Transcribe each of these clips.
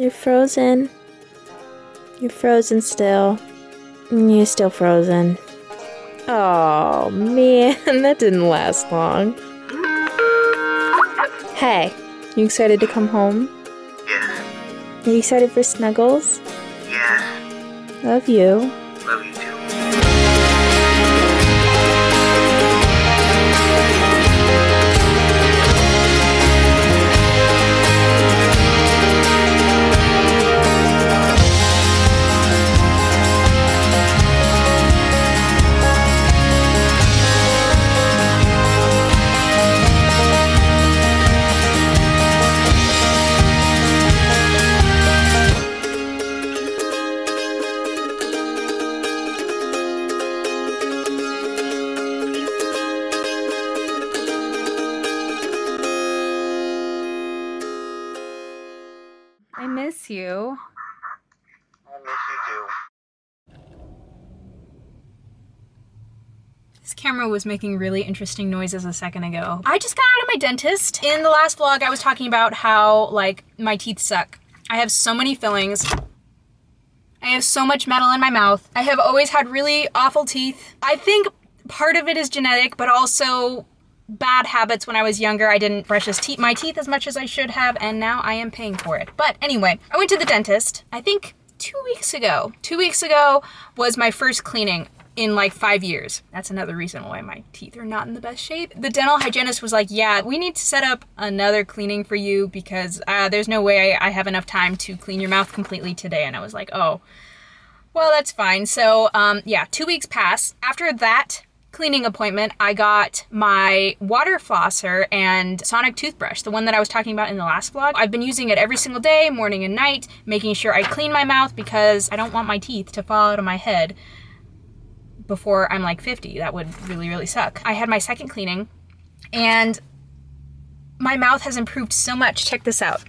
You're frozen. You're frozen still. You're still frozen. Oh, man, that didn't last long. Hey, you excited to come home? Yes. Are you excited for snuggles? Yes. Love you. Love you too. I miss you. I miss you too. This camera was making really interesting noises a second ago. I just got out of my dentist. In the last vlog, I was talking about how, like, my teeth suck. I have so many fillings. I have so much metal in my mouth. I have always had really awful teeth. I think part of it is genetic, but also bad habits. When I was younger, I didn't brush my teeth as much as I should have, and now I am paying for it. But anyway, I went to the dentist, I think 2 weeks ago. 2 weeks ago was my first cleaning in like 5 years. That's another reason why my teeth are not in the best shape. The dental hygienist was like, yeah, we need to set up another cleaning for you because there's no way I have enough time to clean your mouth completely today. And I was like, oh, well, that's fine. So yeah, 2 weeks passed. After that cleaning appointment, I got my water flosser and sonic toothbrush, the one that I was talking about in the last vlog. I've been using it every single day, morning and night, making sure I clean my mouth because I don't want my teeth to fall out of my head before I'm like 50. That would really, really suck. I had my second cleaning and my mouth has improved so much. Check this out.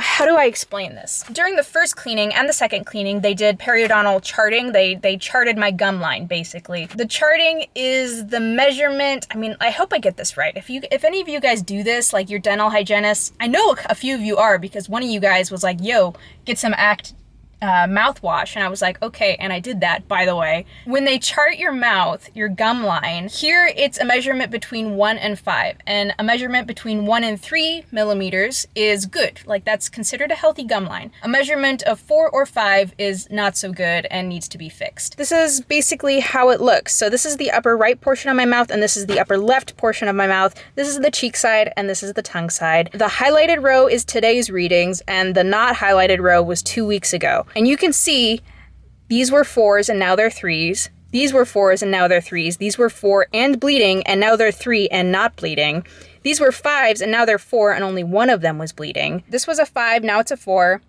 How do I explain this? During the first cleaning and the second cleaning, they did periodontal charting. They charted my gum line, basically. The charting is the measurement. I mean, I hope I get this right. If any of you guys do this, like your dental hygienists, I know a few of you are because one of you guys was like, yo, get some mouthwash, and I was like, okay, and I did that, by the way. When they chart your mouth, your gum line, here it's a measurement between 1 and 5, and a measurement between 1 and 3 millimeters is good. Like, that's considered a healthy gum line. A measurement of 4 or 5 is not so good and needs to be fixed. This is basically how it looks. So this is the upper right portion of my mouth, and this is the upper left portion of my mouth. This is the cheek side, and this is the tongue side. The highlighted row is today's readings, and the not highlighted row was 2 weeks ago. And you can see these were 4s and now they're 3s. These were 4s and now they're 3s. These were 4 and bleeding and now they're 3 and not bleeding. These were 5s and now they're 4 and only one of them was bleeding. This was a 5, now it's a 4.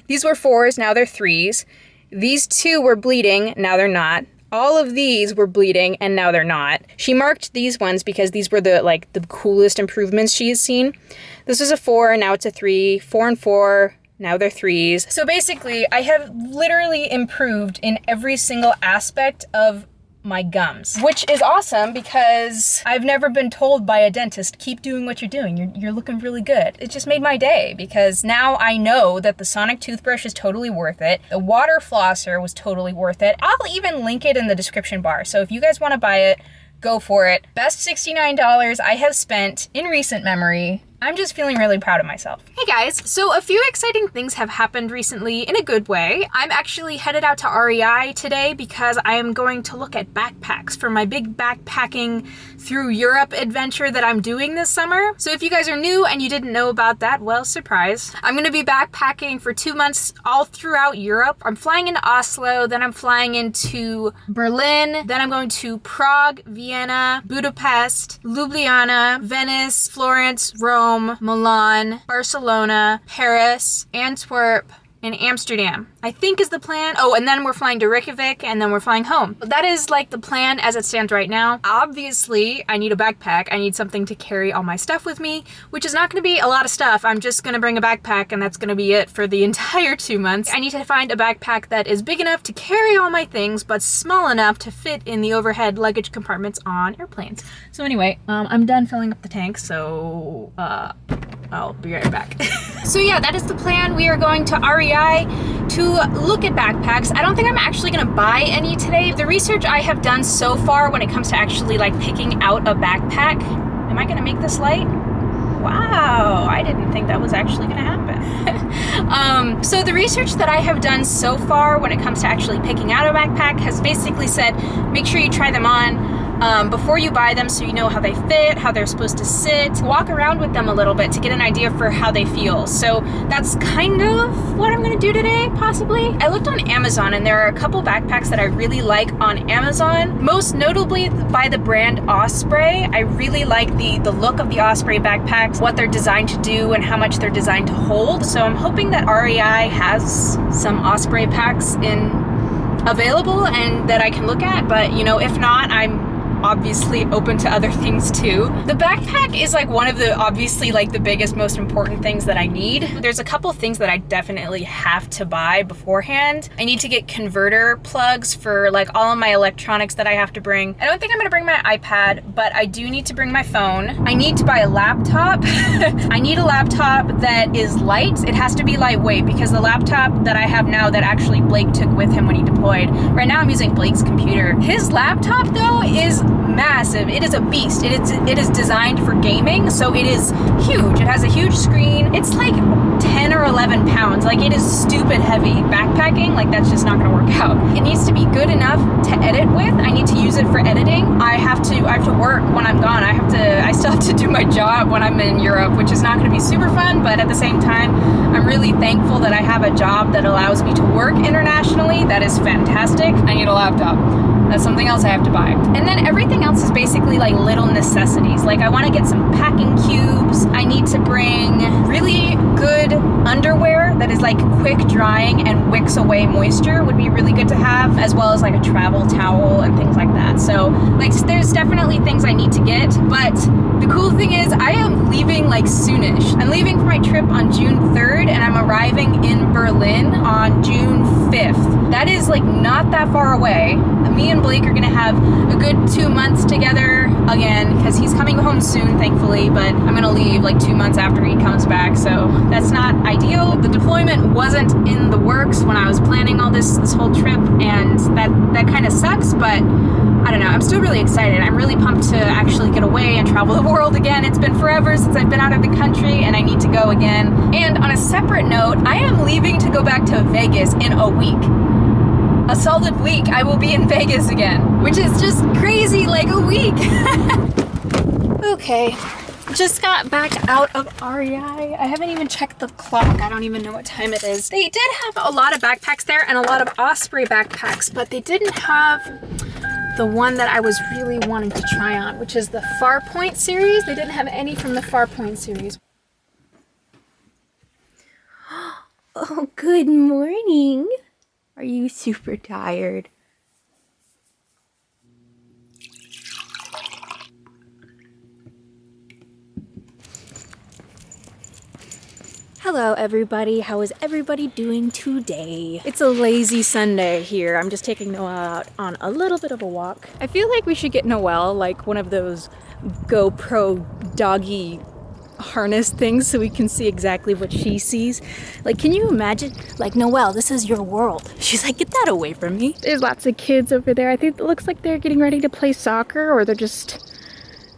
These were 4s, now they're 3s. These 2 were bleeding, now they're not. All of these were bleeding and now they're not. She marked these ones because these were the coolest improvements she has seen. This was a 4, now it's a 3, 4 and 4. Now they're 3s. So basically, I have literally improved in every single aspect of my gums, which is awesome because I've never been told by a dentist, keep doing what you're doing. You're looking really good. It just made my day because now I know that the sonic toothbrush is totally worth it. The water flosser was totally worth it. I'll even link it in the description bar. So if you guys want to buy it, go for it. Best $69 I have spent in recent memory. I'm just feeling really proud of myself. Hey guys, so a few exciting things have happened recently in a good way. I'm actually headed out to REI today because I am going to look at backpacks for my big backpacking through Europe adventure that I'm doing this summer. So if you guys are new and you didn't know about that, well, surprise. I'm gonna be backpacking for 2 months all throughout Europe. I'm flying into Oslo, then I'm flying into Berlin, then I'm going to Prague, Vienna, Budapest, Ljubljana, Venice, Florence, Rome, Milan, Barcelona, Paris, Antwerp, and Amsterdam, I think is the plan. Oh, and then we're flying to Reykjavik, and then we're flying home. But that is like the plan as it stands right now. Obviously, I need a backpack. I need something to carry all my stuff with me, which is not gonna be a lot of stuff. I'm just gonna bring a backpack, and that's gonna be it for the entire 2 months. I need to find a backpack that is big enough to carry all my things, but small enough to fit in the overhead luggage compartments on airplanes. So anyway, I'm done filling up the tank, so I'll be right back. So yeah, that is the plan. We are going to REI to look at backpacks. I don't think I'm actually gonna buy any today. The research I have done so far when it comes to actually like picking out a backpack. Am I gonna make this light? Wow, I didn't think that was actually gonna happen. So the research that I have done so far when it comes to actually picking out a backpack has basically said, make sure you try them on before you buy them so you know how they fit, how they're supposed to sit. Walk around with them a little bit to get an idea for how they feel. So that's kind of what I'm gonna do today, possibly. I looked on Amazon and there are a couple backpacks that I really like on Amazon, most notably by the brand Osprey. I really like the look of the Osprey backpacks, what they're designed to do and how much they're designed to hold. So I'm hoping that REI has some Osprey packs available and that I can look at, but you know, if not, I'm obviously open to other things too. The backpack is like one of the obviously like the biggest, most important things that I need. There's a couple things that I definitely have to buy beforehand. I need to get converter plugs for like all of my electronics that I have to bring. I don't think I'm gonna bring my iPad, but I do need to bring my phone. I need to buy a laptop. I need a laptop that is light. It has to be lightweight because the laptop that I have now that actually Blake took with him when he deployed, right now I'm using Blake's computer. His laptop though is massive. It is a beast. It is designed for gaming, so it is huge. It has a huge screen. It's like 10 or 11 pounds. Like, it is stupid heavy. Backpacking, like, that's just not gonna work out. It needs to be good enough to edit with. I need to use it for editing. I have to work when I'm gone. I still have to do my job when I'm in Europe, which is not gonna be super fun, but at the same time, I'm really thankful that I have a job that allows me to work internationally. That is fantastic. I need a laptop. That's something else I have to buy. And then everything else is basically like little necessities. Like, I want to get some packing cubes. I need to bring really good underwear that is like quick drying and wicks away moisture would be really good to have, as well as like a travel towel and things like that. So like, there's definitely things I need to get, but the cool thing is I am leaving like soonish. I'm leaving for my trip on June 3rd and I'm arriving in Berlin on June 5th. That is like not that far away. Me and Blake are gonna have a good 2 months together again, because he's coming home soon, thankfully, but I'm gonna leave like 2 months after he comes back, so that's not ideal. The deployment wasn't in the works when I was planning all this whole trip, and that kind of sucks, but I don't know, I'm still really excited. I'm really pumped to actually get away and travel the world again. It's been forever since I've been out of the country, and I need to go again. And on a separate note, I am leaving to go back to Vegas in a week. A solid week, I will be in Vegas again, which is just crazy, like a week. Okay, just got back out of REI. I haven't even checked the clock. I don't even know what time it is. They did have a lot of backpacks there and a lot of Osprey backpacks, but they didn't have the one that I was really wanting to try on, which is the Farpoint series. They didn't have any from the Farpoint series. Oh, good morning. Are you super tired? Hello everybody, how is everybody doing today? It's a lazy Sunday here. I'm just taking Noelle out on a little bit of a walk. I feel like we should get Noelle like one of those GoPro doggy harness things so we can see exactly what she sees. Like, can you imagine? Like, Noelle, this is your world. She's like, get that away from me. There's lots of kids over there. I think it looks like they're getting ready to play soccer, or they're just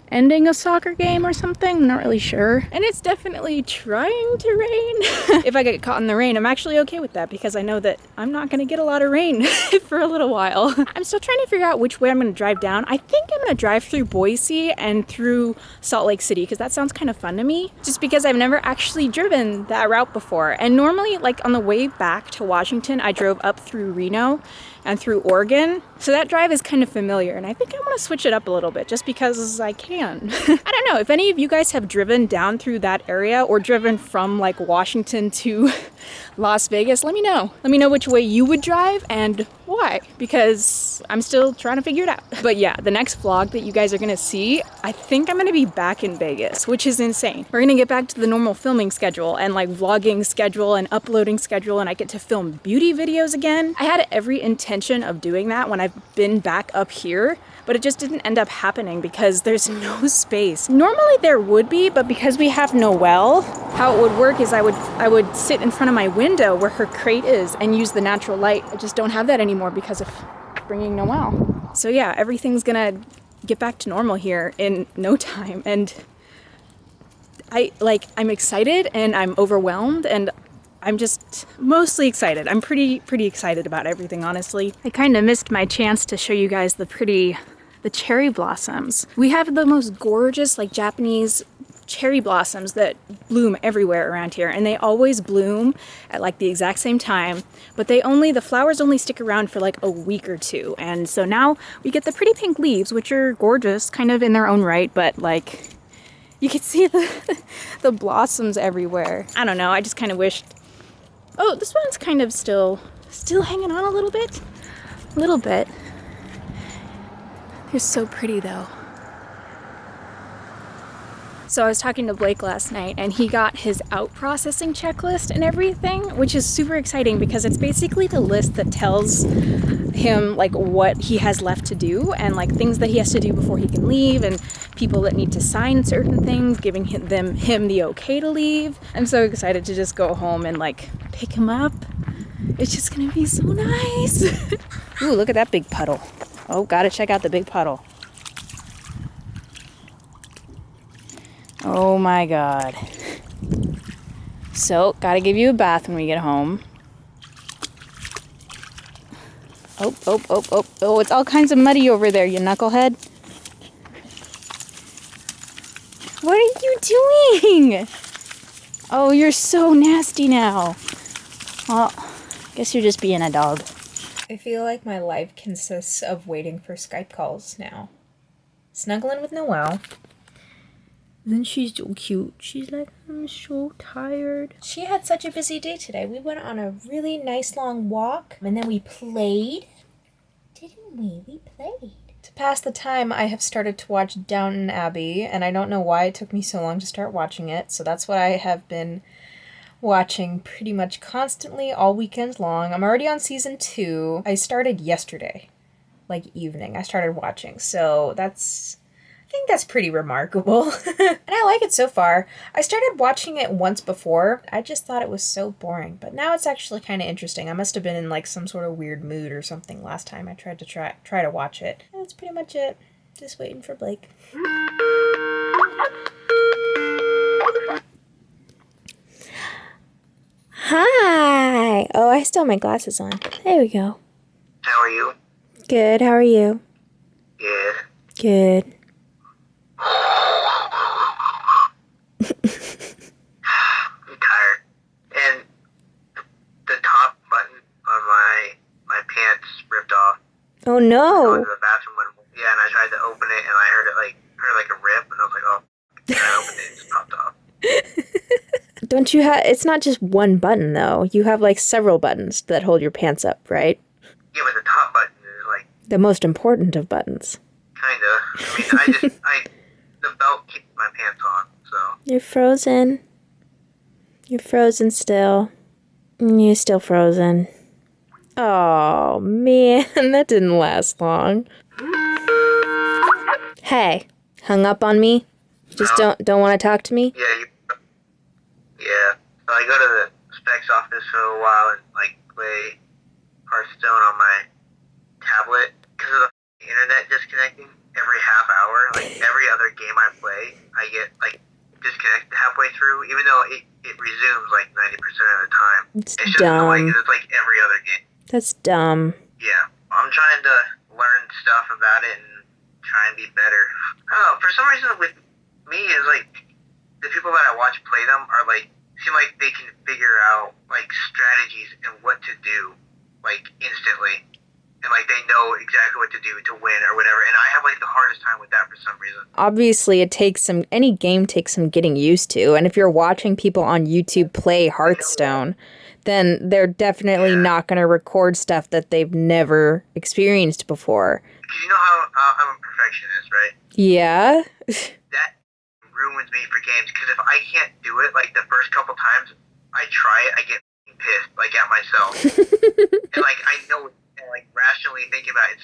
ending a soccer game or something. I'm not really sure. And it's definitely trying to rain. If I get caught in the rain, I'm actually okay with that because I know that I'm not gonna get a lot of rain for a little while. I'm still trying to figure out which way I'm gonna drive down. I think I'm gonna drive through Boise and through Salt Lake City because that sounds kind of fun to me, just because I've never actually driven that route before. And normally, like on the way back to Washington, I drove up through Reno and through Oregon. So that drive is kind of familiar, and I think I want to switch it up a little bit just because I can. I don't know if any of you guys have driven down through that area or driven from like Washington to Las Vegas. Let me know. Let me know which way you would drive and why, because I'm still trying to figure it out. But yeah, the next vlog that you guys are gonna see, I think I'm gonna be back in Vegas, which is insane. We're gonna get back to the normal filming schedule and like vlogging schedule and uploading schedule, and I get to film beauty videos again. I had every intention of doing that when I've been back up here, but it just didn't end up happening because there's no space. Normally there would be, but because we have Noelle, how it would work is I would sit in front of my window where her crate is and use the natural light. I just don't have that anymore because of bringing Noelle. So yeah, everything's gonna get back to normal here in no time, and I'm excited and I'm overwhelmed, and I'm just mostly excited. I'm pretty excited about everything, honestly. I kind of missed my chance to show you guys the cherry blossoms. We have the most gorgeous like Japanese cherry blossoms that bloom everywhere around here, and they always bloom at like the exact same time, but the flowers only stick around for like a week or two. And so now we get the pretty pink leaves, which are gorgeous kind of in their own right, but like you can see the blossoms everywhere. I don't know, I just kind of wished, oh, this one's kind of still hanging on a little bit. They're so pretty though. So I was talking to Blake last night, and he got his out processing checklist and everything, which is super exciting because it's basically the list that tells him like what he has left to do and like things that he has to do before he can leave, and people that need to sign certain things, giving him the okay to leave. I'm so excited to just go home and like pick him up. It's just gonna be so nice. Ooh, look at that big puddle. Oh, gotta check out the big puddle. Oh my God. So, gotta give you a bath when we get home. Oh, it's all kinds of muddy over there, you knucklehead. What are you doing? Oh, you're so nasty now. Well, guess you're just being a dog. I feel like my life consists of waiting for Skype calls now. Snuggling with Noelle. Then she's so cute. She's like, I'm so tired. She had such a busy day today. We went on a really nice long walk, and then we played. Didn't we? We played. To pass the time, I have started to watch Downton Abbey, and I don't know why it took me so long to start watching it, so that's what I have been watching pretty much constantly all weekend long. I'm already on season 2. I started yesterday, like evening. I started watching, so I think that's pretty remarkable. And I like it so far. I started watching it once before. I just thought it was so boring, but now it's actually kind of interesting. I must have been in like some sort of weird mood or something last time I tried to try to watch it. And that's pretty much it. Just waiting for Blake. Hi! Oh, I still have my glasses on. There we go. How are you? Good, how are you? Good. Good. I'm tired. And the top button on my pants ripped off. Oh I went no! to the bathroom and I tried to open it and I heard like a rip, and I was like, oh. And I opened it and it just popped off. Don't you have, it's not just one button though. You have like several buttons that hold your pants up, right? Yeah, but the top button is like The most important of buttons. kinda. The belt keeps my pants on, so. You're frozen. You're frozen still. You're still frozen. Oh man, that didn't last long. Hey, hung up on me? Just don't want to talk to me? Yeah. So I go to the specs office for a while and like play Hearthstone on my tablet because of the internet disconnecting every half hour. Like every other game I play, I get like disconnected halfway through, even though it resumes like 90% of the time. It's just dumb. annoying 'cause it's like every other game. That's dumb. Yeah. I'm trying to learn stuff about it and try and be better. I don't know, for some reason with me is like the people that I watch play them are like seem like they can figure out like strategies and what to do like instantly, and like they know exactly what to do to win or whatever, and I have like the hardest time with that for some reason. Obviously, any game takes some getting used to, and if you're watching people on YouTube play Hearthstone, then they're definitely not going to record stuff that they've never experienced before. Because you know how I'm a perfectionist, right? Yeah? That ruins me for games, because if I can't do it like the first couple times I try it, I get pissed like at myself. And like I know, and like rationally thinking about it,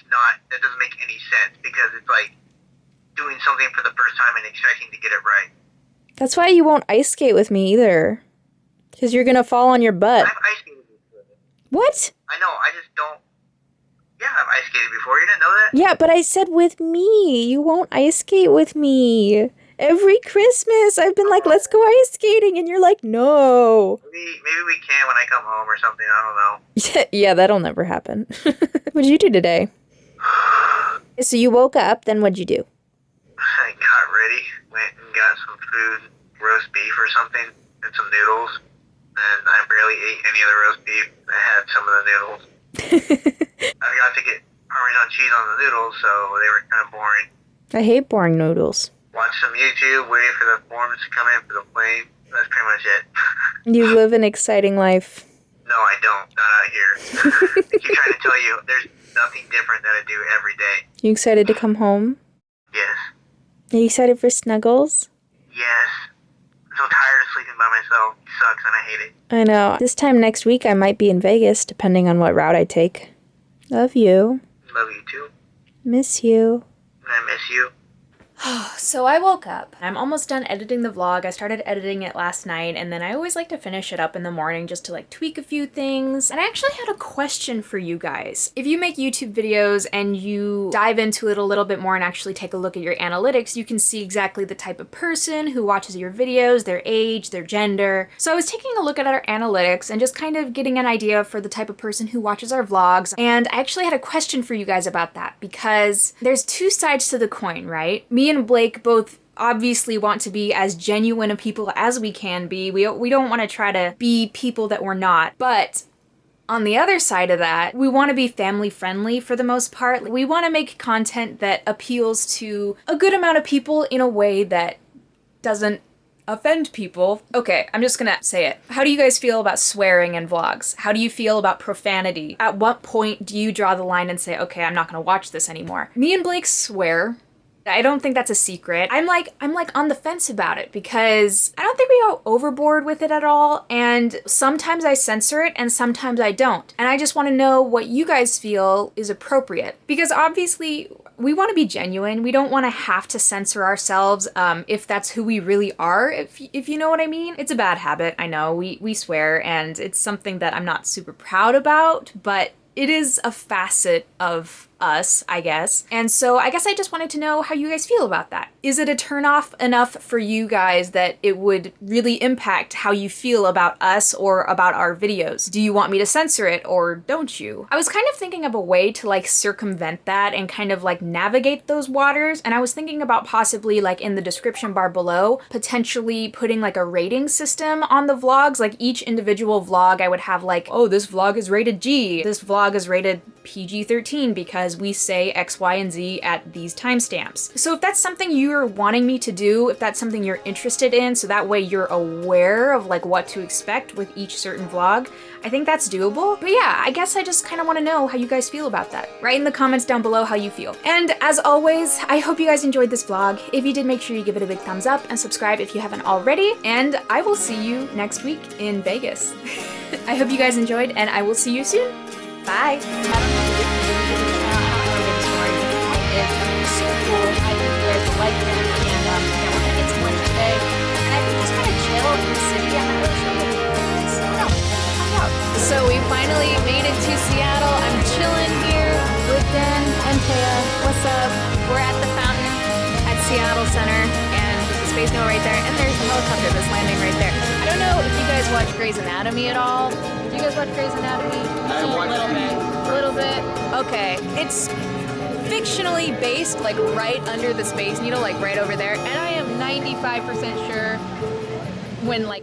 that doesn't make any sense, because it's like doing something for the first time and expecting to get it right. That's why you won't ice skate with me either. Because you're gonna fall on your butt. I've ice skated before. What? I know, I just don't. Yeah, I've ice skated before. You didn't know that? Yeah, but I said with me. You won't ice skate with me. Every Christmas, I've been like, let's go ice skating, and you're like, no. Maybe we can when I come home or something. I don't know. Yeah, that'll never happen. What'd you do today? So you woke up, then what'd you do? I got ready, went and got some food, roast beef or something, and some noodles. And I barely ate any of the roast beef. I had some of the noodles. I got to get Parmesan cheese on the noodles, so they were kind of boring. I hate boring noodles. Watched some YouTube, waiting for the forms to come in for the plane. That's pretty much it. You live an exciting life. No, I don't. Not out here. I keep trying to tell you, there's nothing different that I do every day. You excited to come home? Yes. Are you excited for Snuggles? Yes. I'm so tired of sleeping by myself. It sucks and I hate it. I know. This time next week, I might be in Vegas, depending on what route I take. Love you. Love you too. Miss you. And I miss you. So I woke up. I'm almost done editing the vlog. I started editing it last night, and then I always like to finish it up in the morning just to like tweak a few things. And I actually had a question for you guys. If you make YouTube videos and you dive into it a little bit more and actually take a look at your analytics, you can see exactly the type of person who watches your videos, their age, their gender. So I was taking a look at our analytics and just kind of getting an idea for the type of person who watches our vlogs. And I actually had a question for you guys about that because there's two sides to the coin, right? Me and Blake both obviously want to be as genuine of people as we can be. We don't want to try to be people that we're not. But on the other side of that, we want to be family friendly for the most part. We want to make content that appeals to a good amount of people in a way that doesn't offend people. Okay, I'm just gonna say it. How do you guys feel about swearing in vlogs? How do you feel about profanity? At what point do you draw the line and say, okay, I'm not gonna watch this anymore? Me and Blake swear. I don't think that's a secret. I'm like on the fence about it because I don't think we go overboard with it at all, and sometimes I censor it and sometimes I don't. And I just want to know what you guys feel is appropriate, because obviously we want to be genuine. We don't want to have to censor ourselves if that's who we really are, if you know what I mean. It's a bad habit, I know. We swear, and it's something that I'm not super proud about, but it is a facet of us, I guess. And so I guess I just wanted to know how you guys feel about that. Is it a turnoff enough for you guys that it would really impact how you feel about us or about our videos? Do you want me to censor it or don't you? I was kind of thinking of a way to like circumvent that and kind of like navigate those waters. And I was thinking about possibly like in the description bar below, potentially putting like a rating system on the vlogs. Like each individual vlog, I would have like, oh, this vlog is rated G. This vlog is rated PG-13 because we say X, Y, and Z at these timestamps. So if that's something you're wanting me to do, if that's something you're interested in, so that way you're aware of like what to expect with each certain vlog, I think that's doable. But yeah, I guess I just kind of want to know how you guys feel about that. Write in the comments down below how you feel. And as always, I hope you guys enjoyed this vlog. If you did, make sure you give it a big thumbs up and subscribe if you haven't already. And I will see you next week in Vegas. I hope you guys enjoyed, and I will see you soon. Bye. So we finally made it to Seattle. I'm chilling here with Dan and Taya. What's up? We're at the fountain at Seattle Center, and there's a Space Needle right there, and there's the helicopter that's landing right there. I don't know if you guys watch Grey's Anatomy at all. Do you guys watch Grey's Anatomy? I watched A little bit. Okay. It's fictionally based, like right under the Space Needle, like right over there, and I am 95% sure when like